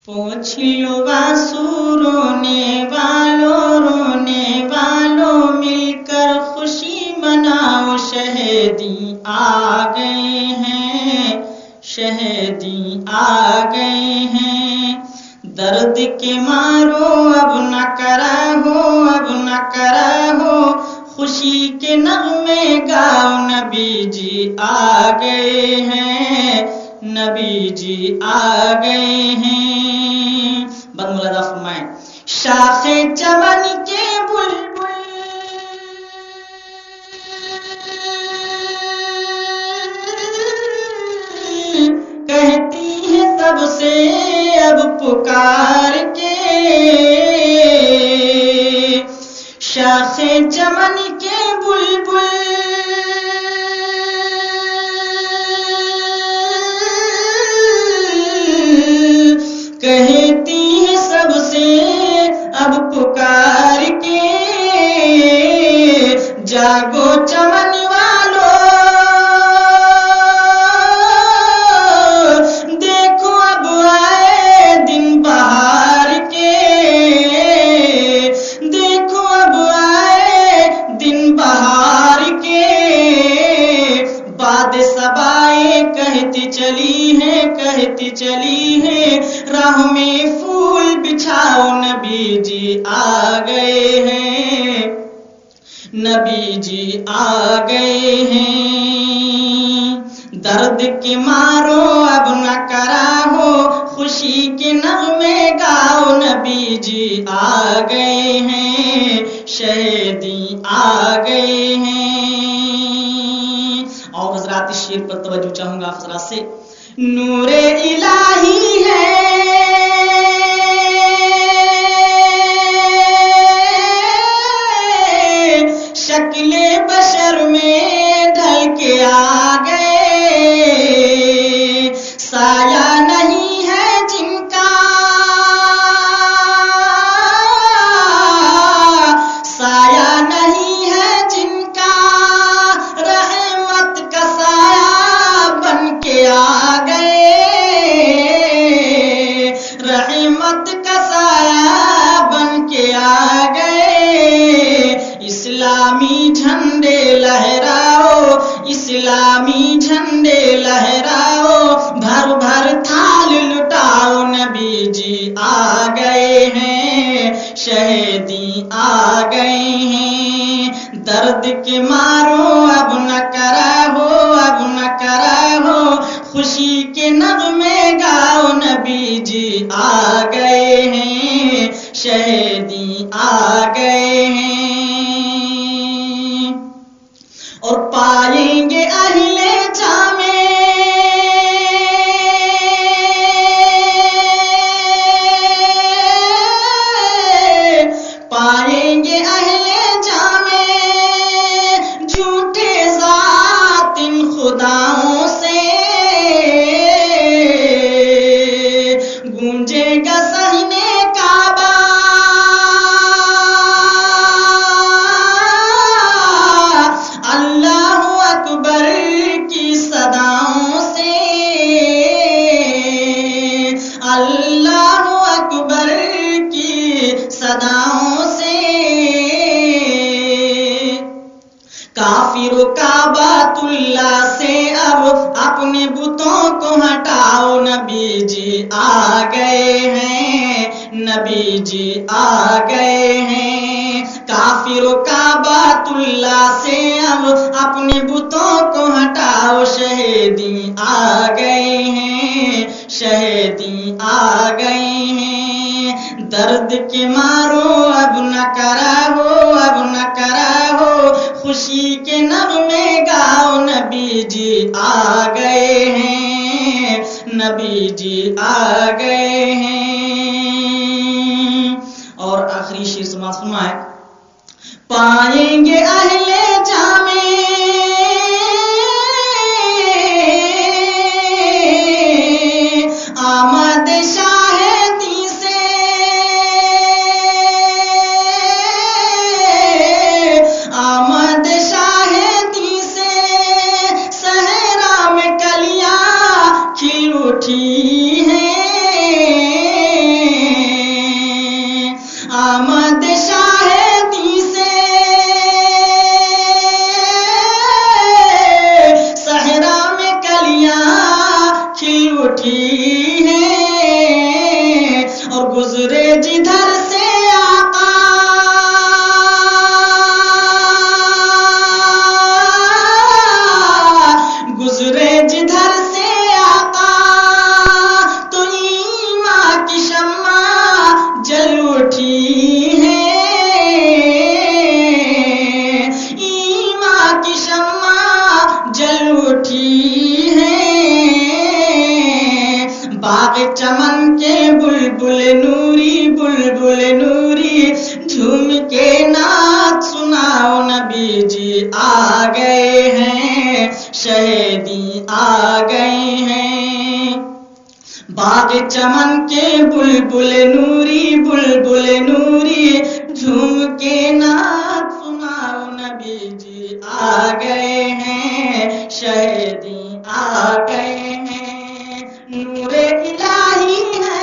پوچھ لو واسو رونے والوں مل کر خوشی مناؤ، شہیدی آ گئے ہیں، شہیدی آ گئے ہیں۔ درد کے مارو اب نہ کرا ہو، خوشی کے نغمے گاؤ، نبی جی آ گئے ہیں، نبی جی آ گئے ہیں۔ بند ملازہ فرمائیں، شاخ چمن کے بلبل کہتی ہے سب سے اب پکار کے، شاخ چمن کے بلبل کہتی ہے سب سے اب پکار کے، جاگو چمن والو دیکھو اب آئے دن بہار کے، دیکھو اب آئے دن بہار کے۔ باد صبائیں کہتی چلی ہیں، راہ میں پھول بچھاؤ، نبی جی آ گئے ہیں، نبی جی آ گئے ہیں۔ درد کے مارو اب نہ کرا ہو، خوشی کے نغمے گاؤ، نبی جی آ گئے ہیں، شہیدی آ گئے ہیں۔ اور حضرات اس شعر پر توجہ چاہوں گا حضرات سے۔ نور الہی ہے شکل بشر میں ڈھل کے آ گئے، سایہ نہیں ہے جن کا، سایہ نہیں ہے جن کا، رحمت کا سایہ بن کے آ گئے، رحمت کا سایہ بن کے آ گئے۔ اسلامی جھنڈے لہراؤ، اسلامی جھنڈے لہراؤ، بھر بھر تھال لٹاؤ، نبی جی آ گئے ہیں، شہیدی آ گئے ہیں۔ درد کے مارو اب نہ کرا ہو، خوشی کے نغمے گاؤ، نبی جی آ گئے ہیں، شہیدی آ گئے ہیں۔ اور پائیں گے اہل جامع پائیں گے اہل جامع جھوٹے ذات ان خداؤں سے، گونجے گا صحنے کعبہ اللہ اکبر کی صداؤں سے، اللہ اکبر کی صداؤں سے۔ کافر کعبۃ اللہ سے اب اپنے بتوں کو ہٹاؤ، نبی جی آ گئے ہیں، نبی جی آ گئے ہیں۔ کافر کعبۃ اللہ سے اب اپنے بتوں کو ہٹاؤ، شہیدی آ گئے ہیں، شہیدی آ گئے ہیں۔ درد کے مارو اب نہ کرا ہو، خوشی کے نغمے گاؤ، نبی جی آ گئے ہیں، نبی جی آ گئے ہیں۔ اور آخری شعر سماعت فرمائیں، پائیں گے اہل جامع آمد شاہدی سے، آمد شاہدی سے، صحرا میں کلیاں کھل اٹھی ہیں، بلبل نوری بلبل نوری جھوم کے نعت سناؤ نبی جی آ گئے ہیں شہیدی آ گئے ہیں باغ چمن کے بلبل نوری جھوم کے نعت سناؤ نبی جی آ گئے ہیں شہیدی آ گئے ہیں نور الہی ہے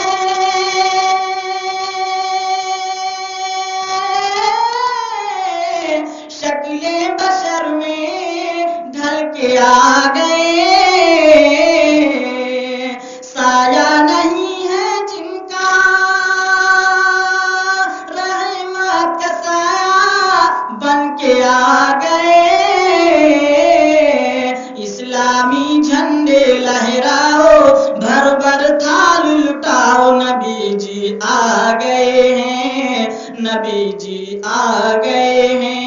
شکل بشر میں ڈھل کے آ گئے سایہ نہیں ہے جن کا رحمت کا سایہ بن کے آ گئے اسلامی جھنڈے لہراؤ بھر بھر تھال لٹاؤ نبی جی آ گئے ہیں نبی جی آ گئے ہیں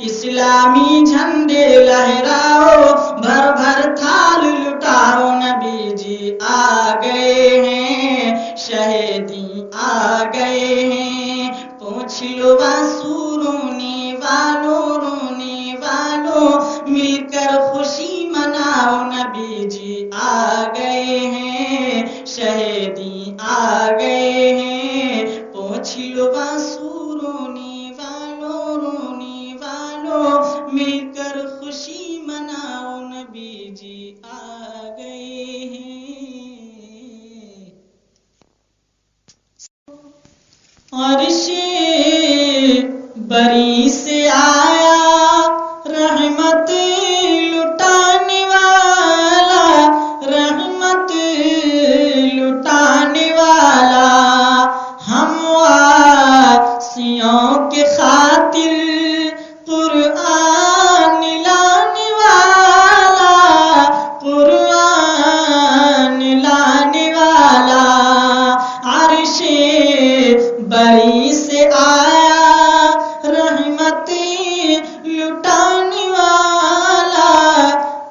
اسلامی جھنڈے لہراؤ بھر بھر تھال لٹاؤ نبی جی آ گئے ہیں شہیدی آ گئے ہیں پوچھ لو آنسو رونے والوں مل کر خوشی مناؤ نبی جی آ گئے ہیں شہیدی آ گئے ہیں پوچھ لو آنسو رونے والوں مل کر خوشی مناؤ نبی جی آ گئے ہیں عرش بری سے آیا رحمت لٹانے والا رحمت لٹانے والا ہم واسیوں کے خاطر قرآن لانے والا قرآن لانے والا عرش بری سے آیا رحمت لٹانے والا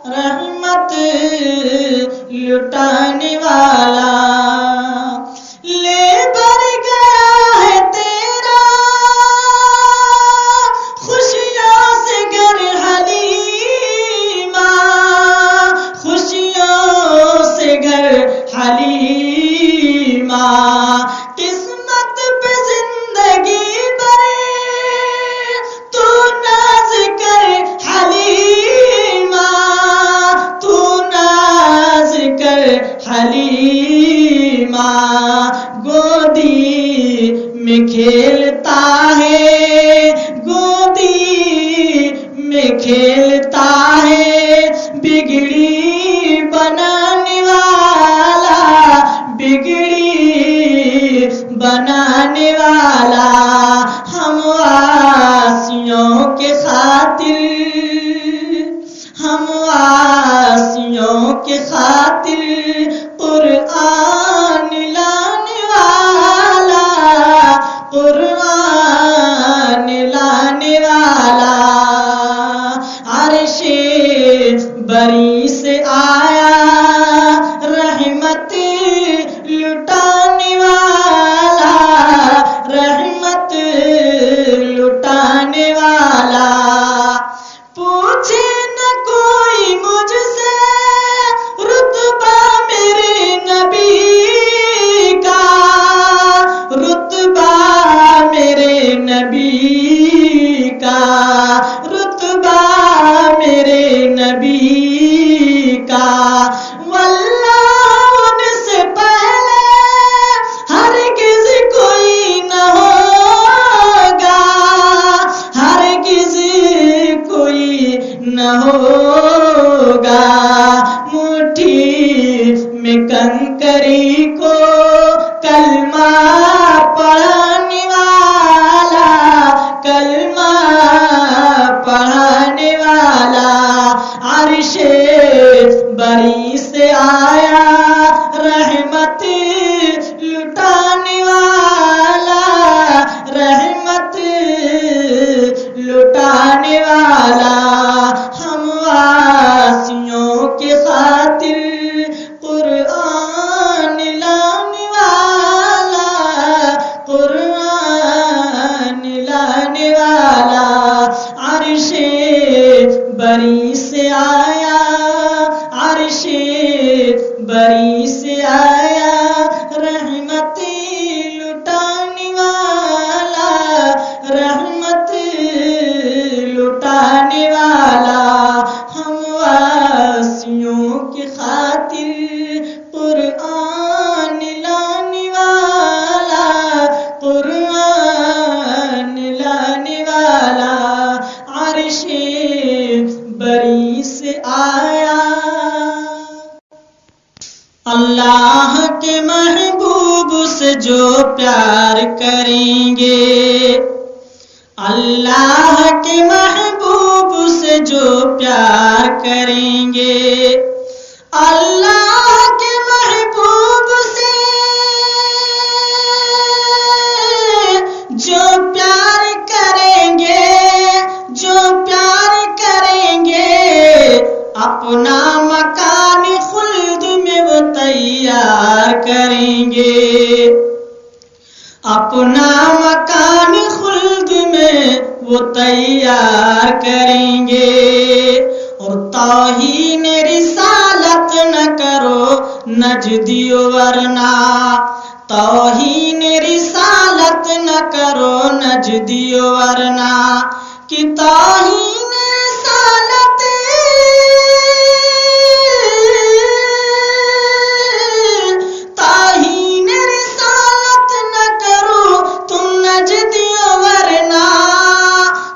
رحمت لٹانے والا لے بر گیا ہے تیرا خوشیوں سے گھر حلیمہ خوشیوں سے گھر حلیمہ قسمت پہ زندگی بھرے تو ناز کر حلیمہ تو ناز کر حلیمہ گودی میں کھیلتا ہے گودی میں کھیلتا ہے بگڑی بنانے والا بگڑی بنانے والا ہم واسیوں کے خاطر ہم واسیوں کے خاطر قرآن لانے والا قرآن لانے والا عرش بری سے آیا رحمت لٹانے والا رحمت لٹانے والا پوچھے نہ کوئی مجھ سے رتبہ میرے نبی کا رتبہ میرے نبی کا رتبہ میرے نبی کا واللہ ان سے پہلے ہرگز کوئی نہ ہوگا ہرگز کوئی نہ ہوگا مٹھی میں کنکری کو کلمہ پڑھانے والا کلمہ پڑھانے والا عرش بری سے آیا رحمت لٹانے والا رحمت لٹانے والا ہم واسیوں سے جو پیار کریں گے، اللہ کے محبوب سے جو پیار کریں گے، اللہ کے محبوب سے جو پیار کریں گے، جو پیار کریں گے، اپنا مکان خلد میں وہ تیار کریں گے، اپنا مکان خلد میں وہ تیار کریں گے۔ اور توہین رسالت نہ کرو نجدیو ورنہ، توہین رسالت نہ کرو نجدیو ورنہ، کہ توہین رسالت توہین رسالت نہ کرو تم نجدیو ورنہ،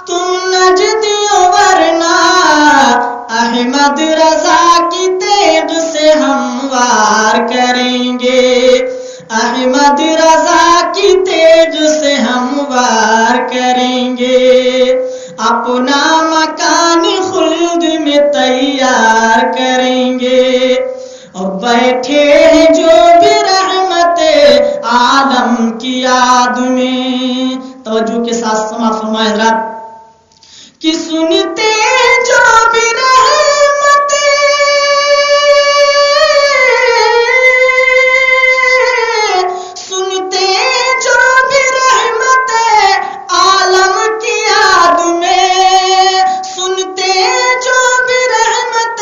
تم نجدیو ورنہ، احمد رضا کی تیغ سے ہم وار کریں گے، احمد رضا کی تیغ سے ہم وار کریں گے، اپنا مکان خلد میں تیار کریں گے۔ اور بیٹھے ہیں جو بھی رحمت عالم کی یاد میں، توجہ کے ساتھ سماعت فرمائے حضرات، کہ سنتے جو بھی رحمت سنتے جو بھی رحمت عالم کی یاد میں، سنتے جو بھی رحمت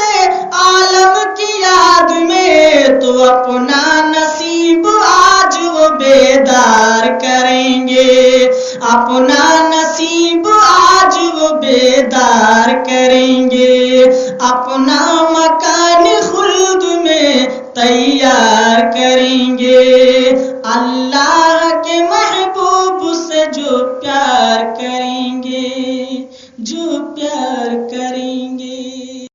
عالم کی یاد میں، تو اپنا نصیب آج وہ بیدار کریں گے، اپنا نصیب آج وہ بیدار کریں گے، اپنا مکان خلد میں تیار کریں گے، اللہ کے محبوب سے جو پیار کریں گے، جو پیار کریں گے۔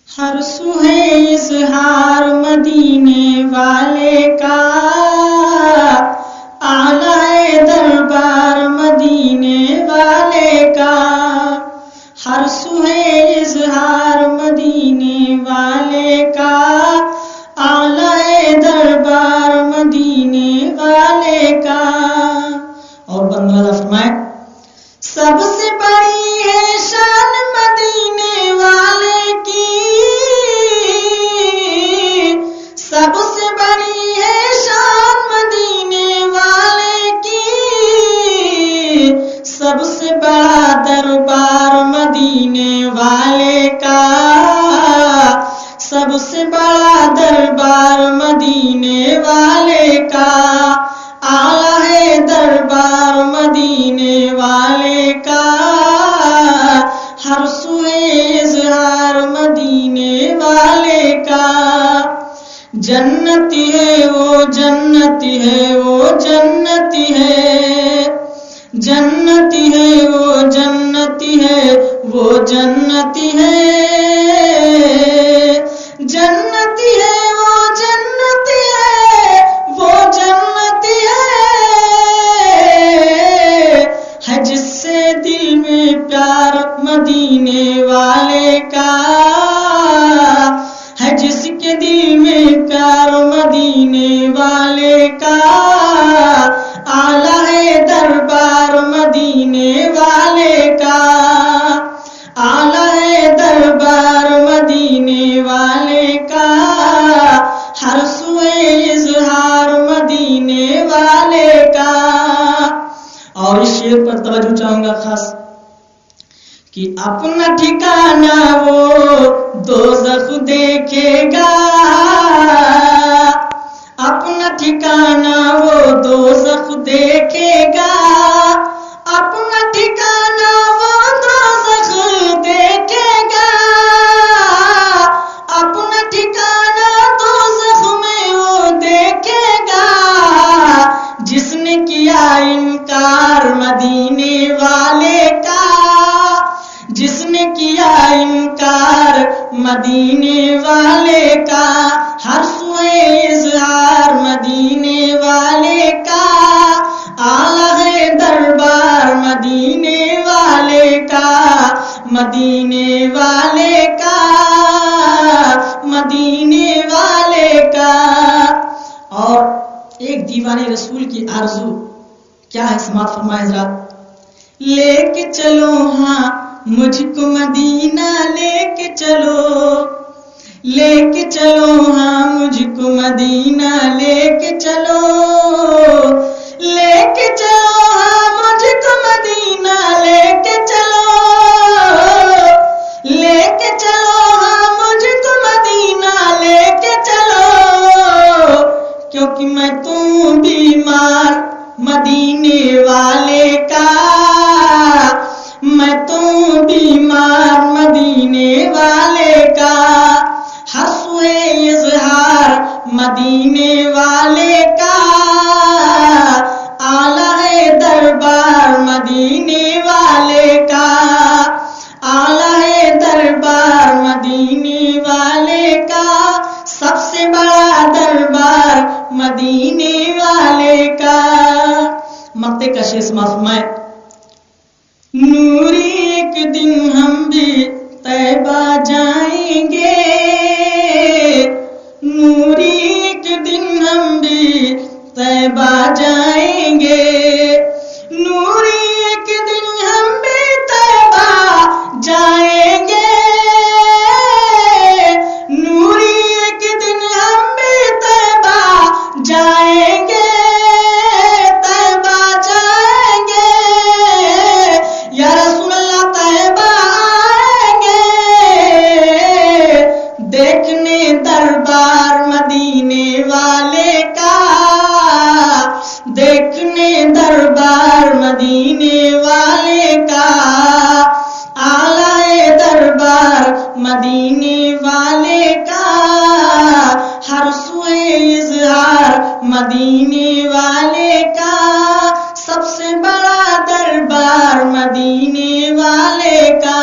ہر سو ہے اظہار مدینے والے کا، اعلی دربار مدینے والے کا، ہر سو ہے اظہار مدینے والے کا، اعلی دربار مدینے والے کا۔ اور بندہ فرمائے، سب سے بڑی ہے شان مدینے والے کی، سب سے بڑی ہے شان مدینے والے کی، سب سے بڑا دربار مدینے والے کا، سب سے بڑا دربار مدینے والے کا، اعلیٰ ہے دربار مدینے والے کا، ہر سوئے اظہار مدینے والے کا۔ جنتی ہے وہ جنتی ہے وہ جنتی ہے، جنتی ہے وہ جنتی ہے وہ جنتی ہے، جنتی ہے وہ جنتی ہے وہ جنتی ہے جس سے دل میں پیار مدینے والے کا ہے، جس کے دل میں پیار مدینے والے کا، اعلیٰ ہے دربار مدینے والے کا، اعلیٰ ہے دربار مدینے والے کا، ہر سوئے اظہار مدینے والے کا۔ اور اس شعر پر توجہ چاہوں گا خاص کہ اپنا ٹھکانہ وہ دوزخ دیکھے گا، اپنا ٹھکانہ وہ دوزخ دیکھے گا، اپنا ٹھکانہ وہ دوزخ دیکھے گا، اپنا ٹھکانہ دوزخ میں وہ دیکھے گا، جس نے کیا انکار مدینے والے کا، جس نے کیا انکار مدینے والے کا، ہر سوئے اظہار مدینے والے کا، رسول کی آرزو کیا ہے؟ سماعت فرمائے حضرات. لے کے چلو ہاں مجھ کو مدینہ، لے کے چلو، لے کے چلو ہاں مجھ کو مدینہ، لے کے چلو، لے کے چلو ہاں مجھ کو مدینہ، لے کے چلو، لے کے چلو ہاں مجھ کو مدینہ، لے کے چلو، کیونکہ میں تم بیمار مدینے والے کا، میں تم بیمار مدینے والے کا، حسوے اظہار مدینے والے کا، آلہ دربار مدینے والے کا، آلہ دربار مدینے والے کا، سب سے بڑا دربار مدینے والے کا. مکتے کا شعر سماعت فرمائے. نوری ایک دن ہم بھی طیبہ جائیں گے، نوری ایک دن ہم بھی طیبہ جائیں گے، نوری ایک دن ہم بھی طیبہ جائیں گے، نوری ایک دن ہم بھی طیبہ جائیں گے، طیبہ جائیں گے یا رسول اللہ، طیبہ آئیں گے، دیکھنے دربار مدینے والے کا، دیکھنے دربار مدینے والے کا، آلہ دربار مدینے والے کا، ہر سوئے اظہار مدینے والے کا، سب سے بڑا دربار مدینے والے کا،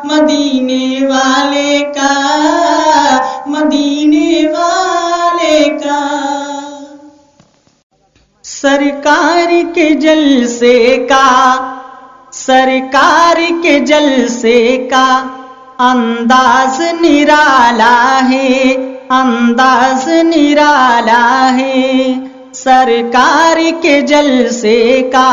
مدینے والے کا، مدینے والے کا. سرکار کے جلسے کا، سرکار کے جلسے کا انداز نرالا ہے، انداز نرالا ہے، سرکار کے جلسے کا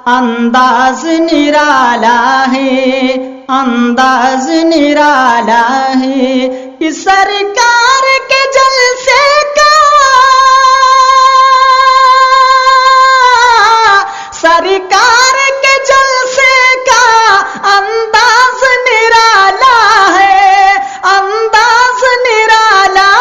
انداز نرالا ہے، انداز نرالا ہے، کہ سرکار کے جلسے کا، سرکار کے جلسے کا انداز نرالا ہے، انداز نرالا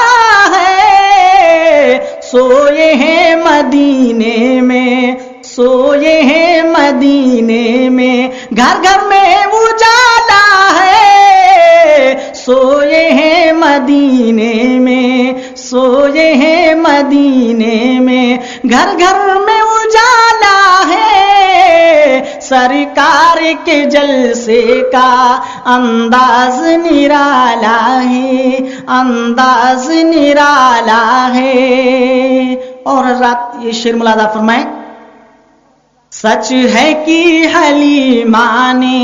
ہے، سوئے ہیں مدینے میں، سوئے ہیں مدینے میں، گھر گھر میں اجالا ہے، سوئے ہیں مدینے میں، سوئے ہیں مدینے میں، گھر گھر میں اجالا ہے، سرکار کے جلسے کا انداز نرالا ہے، انداز نرالا ہے. اور رات یہ شعر ملاحظہ فرمائیں. سچ ہے کہ حلیمہ نے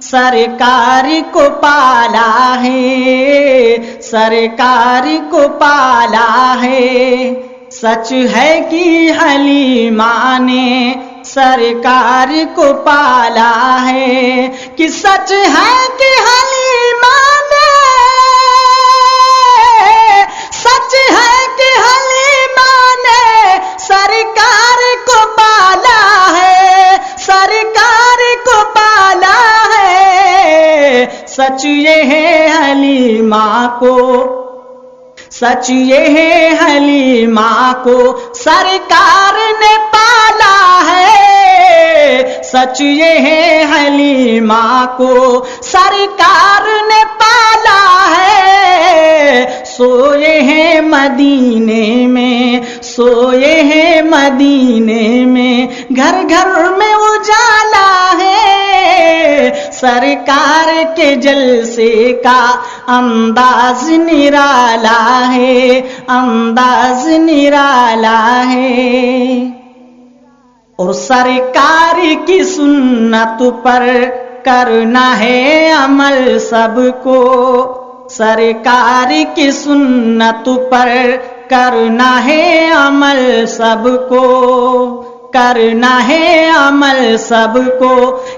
سرکار کو پالا ہے، سرکار کو پالا ہے، سچ ہے کہ حلیمہ نے سرکار کو پالا ہے، کہ سچ ہے کہ حلیمہ نے، سچ ہے کہ حلیمہ نے سرکار کو پالا ہے، سرکار کو پالا ہے، سچ یہ ہے حلیمہ کو، سچ یہ ہے حلیمہ کو سرکار نے پالا ہے، سچ یہ ہے حلیمہ کو سرکار نے پالا ہے، سوئے ہیں مدینے میں، سوئے ہیں مدینے میں، گھر گھر میں اجالا ہے، سرکار کے جلسے کا انداز نرالا ہے، انداز نرالا ہے. اور سرکار کی سنت پر کرنا ہے عمل سب کو، سرکار کی سنت پر کرنا ہے عمل سب کو، کرنا ہے عمل سب کو،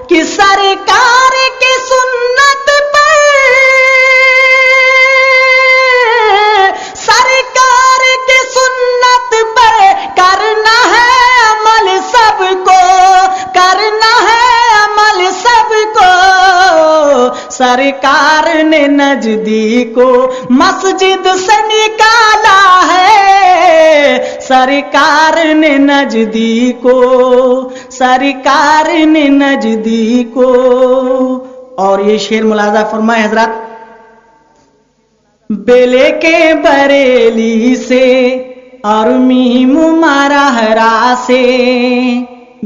کہ سرکار کی سنت پر، سرکار کی سنت پر کرنا ہے عمل سب کو، کرنا ہے عمل سب کو۔ سرکار نے نجدی کو مسجد سے نکالا ہے، سرکار نے نجدی کو، سرکار نے نجدی کو۔ اور یہ شعر ملاحظہ فرمائے حضرات، بیلے کے بریلی سے اور میم مرہرا سے،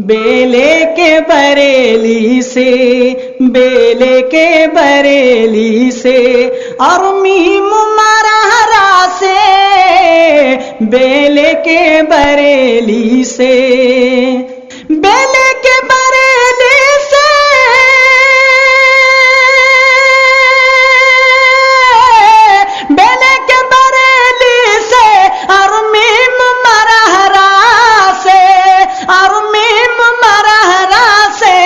بیلے کے بریلی سے، بیلے کے بریلی سے اور میم مرہرا سے، بیلے کے بریلی سے، بیلے کے بریلی سے، بیلے کے بریلی سے اور میم مرہرا سے، اور میم مرہرا سے،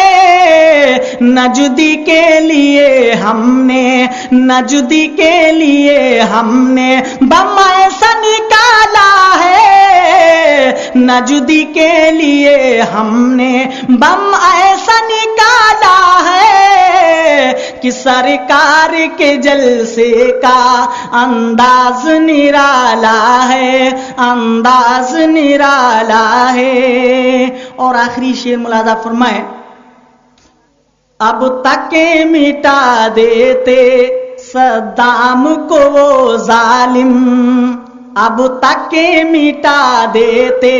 نجدی کے لیے ہم نے، نجدی کے لیے ہم نے بم ایسا نکالا ہے، نجدی کے لیے ہم نے بم ایسا نکالا ہے، کہ سرکار کے جلسے کا انداز نرالا ہے، انداز نرالا ہے۔ اور آخری شعر ملاحظہ فرمائے، اب تک مٹا دیتے صدام کو وہ ظالم، اب تک مٹا دیتے،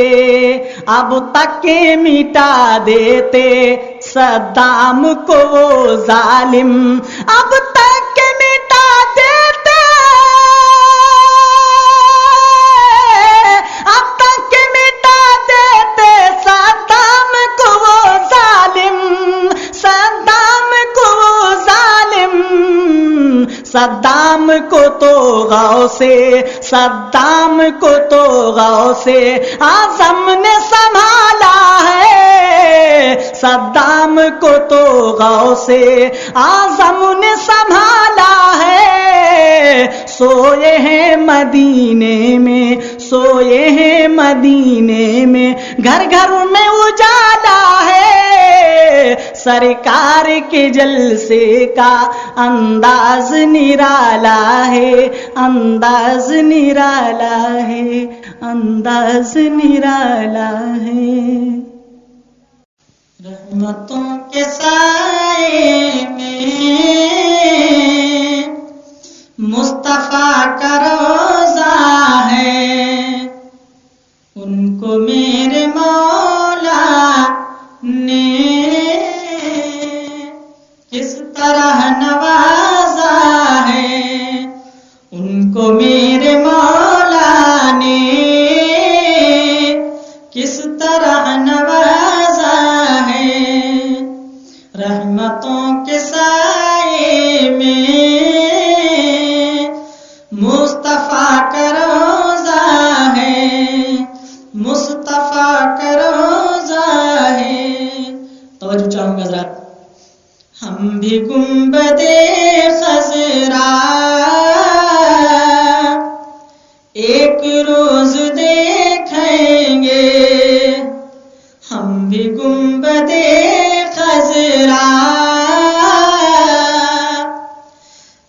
اب تک مٹا دیتے صدام کو وہ ظالم، اب تک مٹا دیتے، اب تک مٹا دیتے صدام کو وہ ظالم، صدام کو وہ ظالم، صدام کو تو غوثے، صدام کو تو غوثے اعظم نے سنبھالا ہے، صدام کو تو غوثے اعظم نے سنبھالا ہے، سوئے ہیں مدینے میں، سوئے ہیں مدینے میں، گھر گھر میں اجالا ہے، سرکار کے جلسے کا انداز نرالا ہے، انداز نرالا ہے، انداز نرالا ہے۔ رحمتوں کے سائے میں مصطفیٰ کا روضہ ہے، ان کو میرے مولا نے کس طرح نوازا ہے، ان کو میرے مولا نے کس طرح نوازا ہے، رحمتوں کے سائے میں مصطفیٰ کا روضہ ہے، مصطفیٰ کا روضہ ہے۔ توجہ چاہوں گا حضرات، ہم بھی گنبد خضرا ایک روز دیکھیں گے، ہم بھی گنبد خضرا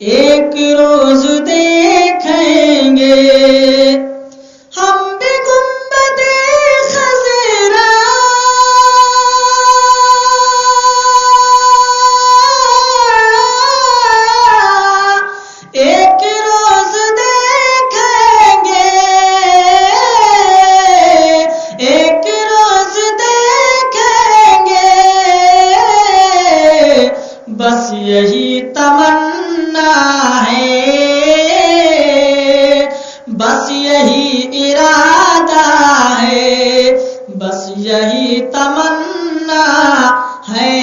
ایک روز دیکھیں گے، ہم بھی گنبد خضرا ایک روز دیکھیں گے، ایک روز دیکھیں گے، بس یہی تمنا ہے، بس یہی ارادہ ہے، بس یہی تمنا ہے،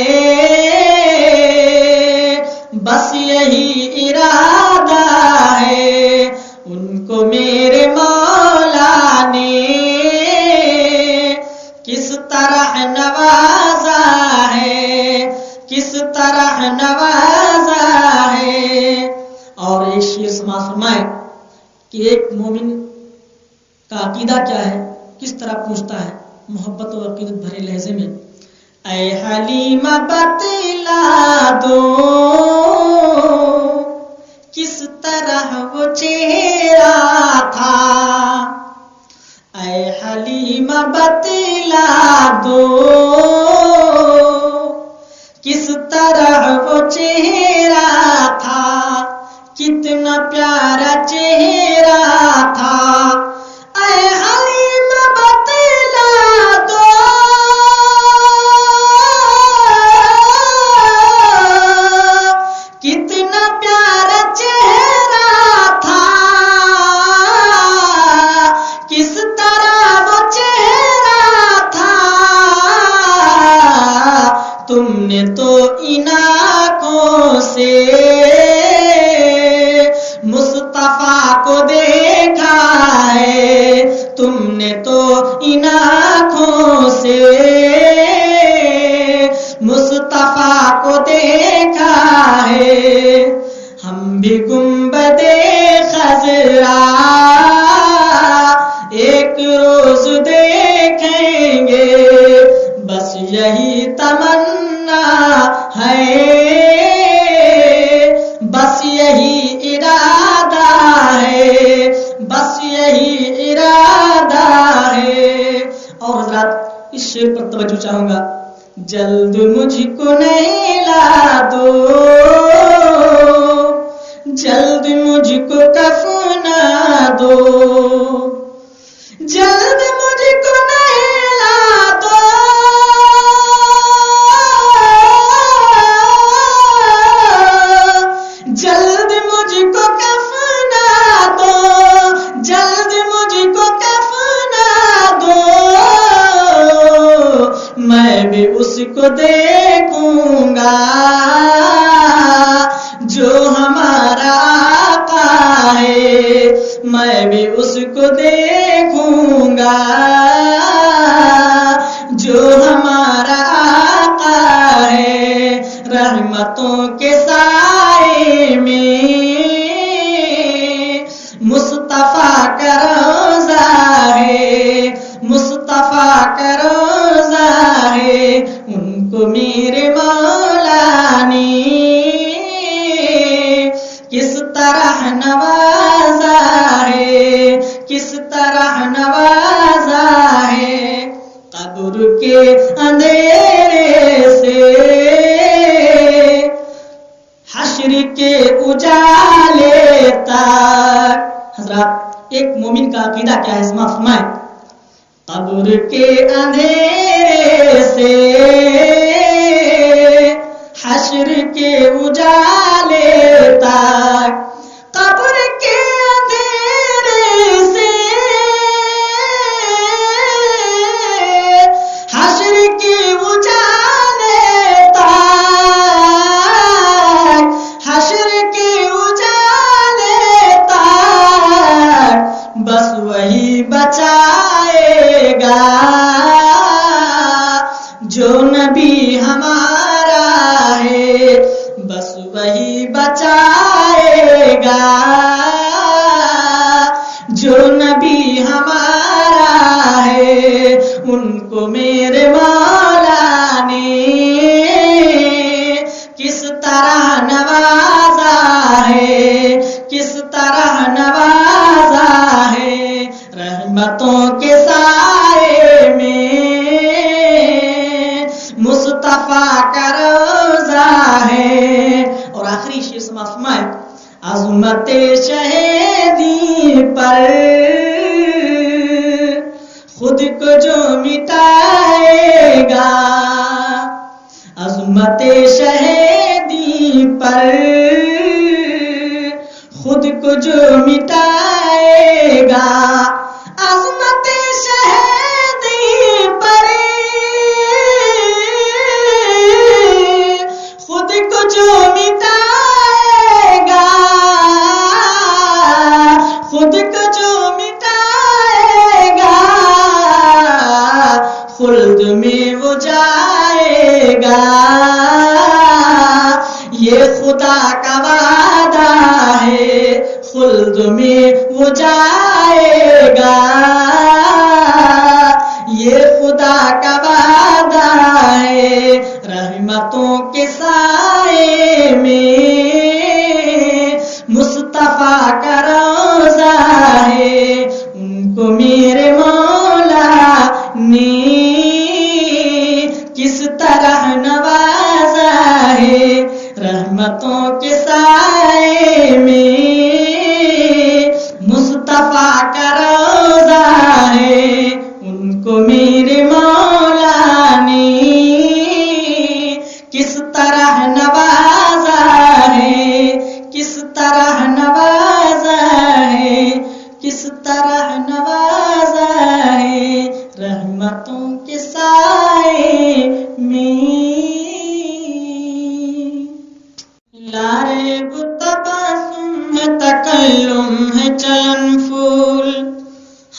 بس یہی ارادہ ہے، ان کو میرے مولا طرح نوازا ہے، کس طرح نوازا ہے۔ اور ایک شعر سماعت فرمائے کہ ایک مومن کا عقیدہ کیا ہے، کس طرح پوچھتا ہے محبت و عقیدت بھرے لہجے میں، اے حلیمہ بتلا دو کس طرح وہ چہرہ تھا، اے حلیمہ بتلا دو کس طرح وہ چہرہ تھا، کتنا پیارا چہرہ تھا، اے حلیمہ بتلا دو کتنا پیارا چہرہ تھا، کس طرح وہ چہرہ تھا، تم نے تو ان آنکھوں سے مصطفیٰ کو دیکھا ہے، تم نے تو ان آنکھوں سے مصطفیٰ کو دیکھا ہے، ہم بھی گنبد خضرا ایک روز دیکھیں گے، بس یہی تمنا ہے، بس یہی ارادہ ہے، بس یہی ارادہ ہے۔ اور حضرات اس شعر پر توجہ چاہوں گا، جلد مجھ کو نہلا دو، جلد مجھ کو کفنا دو، جلد مجھ کو نہلا دو، جلد مجھ کو کفنا دو، جلد مجھ کو کفنا دو، میں بھی اس کو دیکھوں گا جو ہمارا آقا ہے، میں بھی اس کو دیکھوں گا جو ہمارا آقا ہے، رحمتوں کے سائے میں مصطفیٰ کا روضہ ہے، مصطفیٰ کا روضہ ہے، ان کو میرے مولا نے کس طرح نوازا ہے، کس طرح نوازا ہے، قبر کے اندھیرے سے حشر کے اجالے تک۔ حضرات ایک مومن کا عقیدہ کیا ہے، سماعت فرمائیں، قبر کے اندھیرے سے حشر کے اجالے تک، قبر کے اندھیرے سے حشر کے اجالے تک، حشر کے اجالے تک، بس وہی بچائے گا جو نبی ہمارا ہے، بس وہی بچائے گا جو نبی ہمارا ہے، ان کو میرے مولا نے کس طرح نوازا ہے، کس طرح نوازا ہے، رحمتوں کے سائے میں مصطفیٰ کا روضہ ہے۔ اور آخری شعر سماعت فرمائے، عظمت شہیدی پر خود کو جو مٹائے گا، عظمت شہیدی پر خود کو جو مٹائے گا، عظمت شہیدی پر خود کو جو مٹائے گا، خود کو جو مٹائے گا، خلد میں وہ گا، یہ خدا کا وعدہ ہے، خلد میں وہ جائے گا، یہ خدا کا وعدہ ہے، رحمتوں کے سائے میں مصطفیٰ کا روضہ ہے، ان کو میرے مولا نے کس طرح نوازا ہے، رحمتوں کے سائے میں مصطفیٰ کا روضہ ہے، ان کو میرے مولا نے کس طرح نوازا ہے، کس طرح نوازا ہے، کس طرح نوازا ہے، رحمتوں کے سائے میں۔ لا ریب تبسم ہے، تکلم ہے، چلن پھول،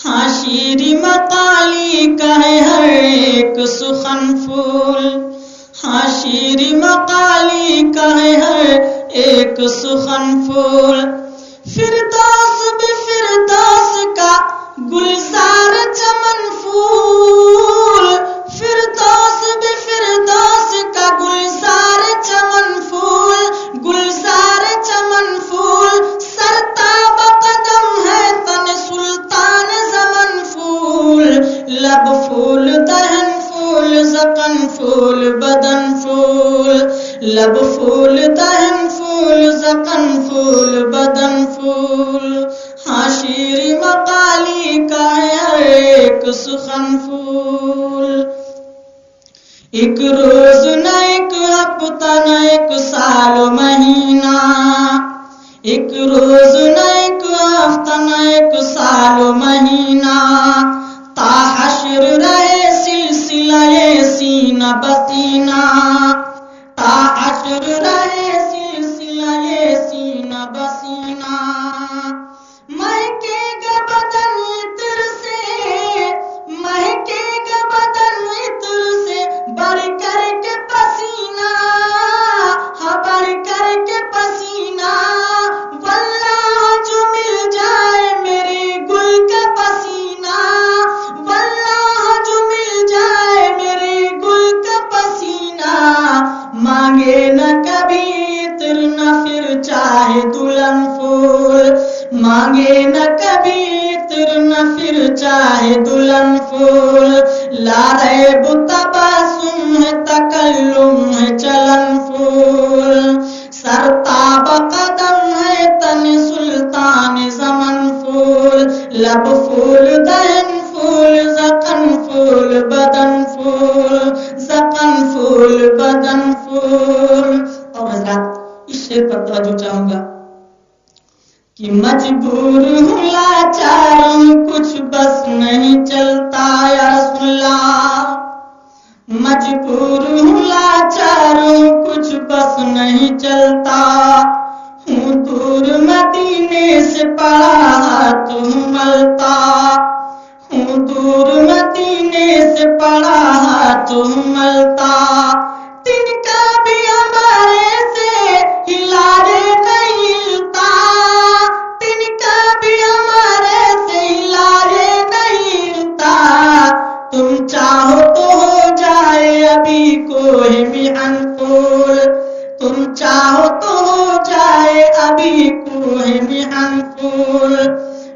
ہاں شیر مقالی کا ہے ہر ایک سخن پھول، ہاں شیر مقالی کا ہے ہر ایک سخن پھول، فردوس بے فردوس کا گلزار چمن پھول، فردوس بے فردوس کا گلزار چمن پھول، گلزار چمن پھول، سرتاب قدم ہے تن سلطان زمن پھول، لب پھول دہن پھول زقن پھول بدن پھول، لب پھول دہن پھول زقن پھول بدن پھول، ہاں شیر مقالی کا ہے ہر ایک سخن پھول، ایک روز نہ ایک ہفتہ نہ ایک سال و مہینہ، ایک روز نہ ایک ہفتہ نہ ایک سال و مہینہ، تا حشر رہے سلسلہ سینہ بسینہ، تا حشر رہے سلسلہ سینہ بسینہ، مہکے گا بدن عطر سے، مہکے گا بدن عطر سے، بڑھ کر کے پسینہ، ہاں بڑھ کر کے پسینہ، واللہ جو مل جائے میرے گل کا پسینہ، واللہ جو مل جائے میرے گل کا پسینہ، مانگے نہ کبھی عطر نہ پھر چاہے دلہن پھول، مانگے نہ کبھی عطر نہ پھر چاہے دلہن پھول، لا ریب تبسم ہے، تکلم ہے، چلن پھول، سرتاب قدم ہے تن سلطان زمن پھول، لب پھول دہن پھول زقن پھول بدن پھول، زقن پھول بدن پھول۔ اور حضرات اس شعر پر توجہ چاہوں گا کہ مجبور ہوں لاچار ہوں کچھ بس نہیں چلتا یا رسول اللہ، مجبور ہوں لاچار ہوں کچھ بس نہیں چلتا، ہوں دور مدینے سے پڑا ہاتھ ہوں ملتا، ہوں دور مدینے سے پڑا ہاتھ ہوں ملتا، تن کا بھی ہمارے سے ہلارے نہیں ہلتا، تن کا بھی ہمارے سے ہلارے نہیں ہلتا، تم چاہو تو ہو جائے ابھی کوئی محن پھول، تم چاہو تو ہو جائے ابھی کوئی محن پھول،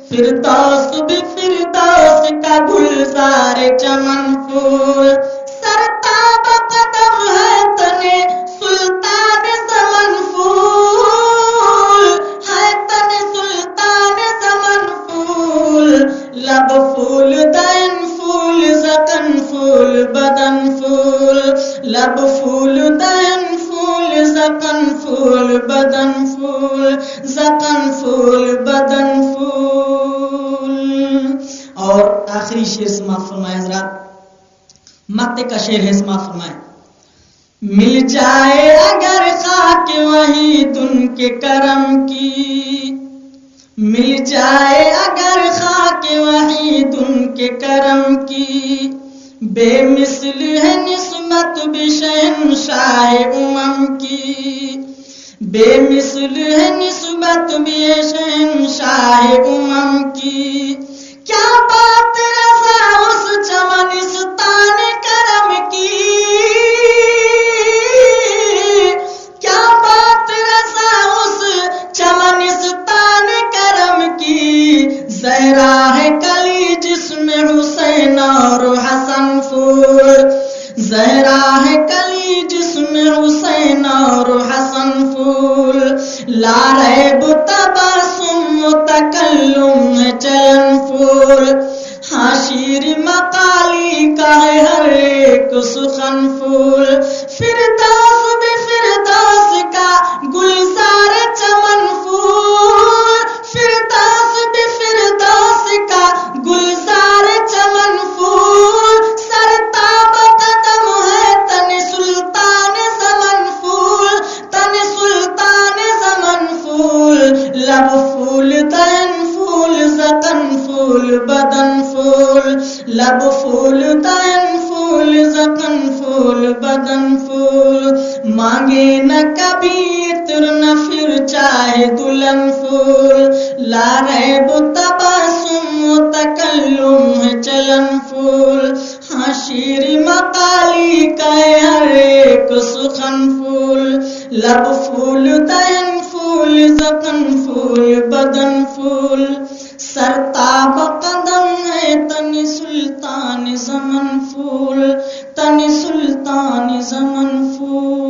فردوس بھی فردوس کا گلزار چمن پھول، سرتاب قدم ہے تنے سلطان زمن پھول، ہے تنے سلطان زمن پھول، لب پھول دہن پھول زقن پھول بدن پھول، لب پھول دہن پھول زقن پھول بدن پھول، زقن پھول بدن پھول۔ اور آخری شعر سماعت فرمائے حضرات، مقطع کا شعر ہے، سماعت فرمائے، مل جائے اگر خاک وہی دن کے کرم کی، مل جائے اگر خاک وہی دن کے کرم کی، بے مثل ہے نسبت نسبت بھی شہنشاہ امم کی، بے مثل ہے نسبت بھی شہنشاہ امم کی، کیا بات رضا اس چمنستان کرم کی، کیا بات رضا اس چمنستان کرم کی، زہرا ہے کلی جس میں حسین اور حسن پھول، زہرا ہے کلی جس میں حسین اور حسن پھول، لا ریب تبسم تکلم ہے چلن پھول، ہاں شیر مقالی کا ہے ہر ایک سخن پھول، فردوس بے فردوس کا گلزار چمن پھول، فردوس بے فردوس کا گلزار چمن پھول، سرتاب قدم ہے تن سلطان زمن پھول، تن سلطان زمن پھول، لب پھول تن پھول زکن پھول بدن پھول، لب پھول تن پھول زکن پھول بدن پھول، مانگے نہ کبھی عطر نہ پھر چاہے دلہن پھول، لا ریب تبسم تکلم ہے چلن پھول، ہاں شیر مقالی کا ہے ہر ایک سخن پھول، لب پھول تن پھول زکن پھول بدن پھول، سرتاب قدم ہے تن سلطان زمن پھول، تن سلطان زمن پھول۔